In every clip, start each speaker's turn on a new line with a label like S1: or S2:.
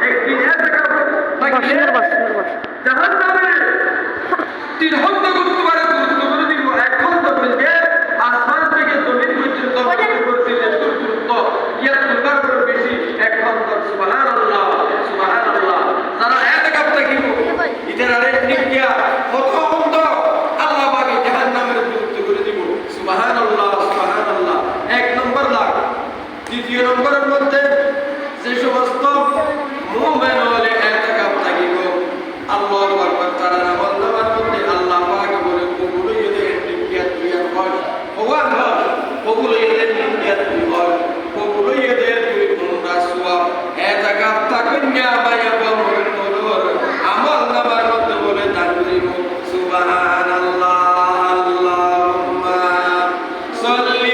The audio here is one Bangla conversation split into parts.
S1: একদিন জাহান্নামে 3 ঘন্টা করতে পারে গুরুত্ব দিব 1 ঘন্টা বলতে আসমান থেকে জমিন পর্যন্ত গুরুত্ব ইয়া তুলবার বেশি 1 ঘন্টা সুবহানাল্লাহ সুবহানাল্লাহ যারা এতকাপ থাকিব ইদের আরে নিকিয়া কত ঘন্টা আল্লাহ পাকে জাহান্নামের গুরুত্ব করে দিব সুবহানাল্লাহ সুবহানাল্লাহ 1 নম্বর লাখ দ্বিতীয় নম্বরের মধ্যে যে সমস্ত মুমিন হলে এতকাপ থাকিব আল্লাহু আকবার তারা নামাজের মধ্যে আল্লাহ পাক বলে কবুল হইলে নিকিয়া তুই আর ওয়ান কবুল হইলে নিকিয়া তুই আর কবুল হইলে তুই মুন্ডা সওয়াব এতকাপ থাকন্যা মায়া বমর তোর আমল নামার মধ্যে বলে দান করিব সুবহানাল্লাহ আল্লাহুম্মা সাল্লি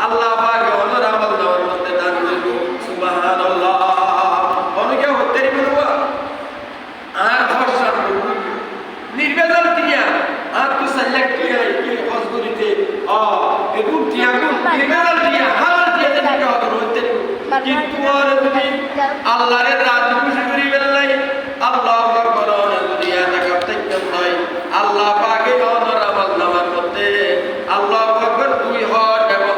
S1: আল্লাহ পাক ওনার আমল দেওয়ার মধ্যে দান করব সুবহানাল্লাহ অনেকে হতে পারব আর ভরসা করব নির্বেদন দিয়া আর তো সাল্লাক দিয়া কি খোঁজ করিতে এগুন তিয়াগুন নির্বেদন দিয়া হালাল দিয়া দিতে হবে হতে কিন্তু আর যদি আল্লাহর রাত খুশি করি বেলাই আল্লাহু আকবার যদি এটা করতে হয় আল্লাহ পাকে ওনার আমল দেওয়ার মধ্যে আল্লাহু আকবার দুই হট এবং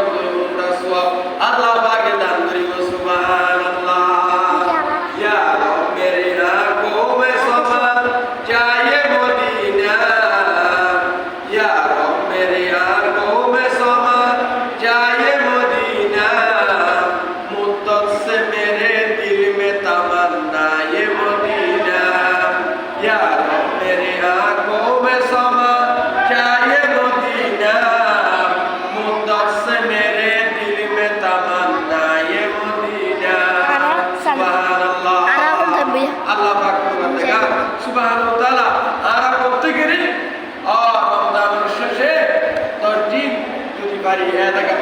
S1: আল্লাহ পাকে দান করিব সুবহানাল্লাহ ইয়া মেরে আঁখোं में समा जाए मदीना या मेरे आँखों में समा जाए मदीना मुद्दत से मेरे दिल में तमन्ना ये मदीना या मेरे आँखों में समा जाए मदीना मुद्दत से मेरे दिल में तमन्ना ये मदीना सुबहानाल्लाह আল্লাহ পাক বলেন সুবহানাহু ওয়া তাআলা আর প্রত্যেকেরই রমজানের শেষে 10 দিন যদি পারি এটাকে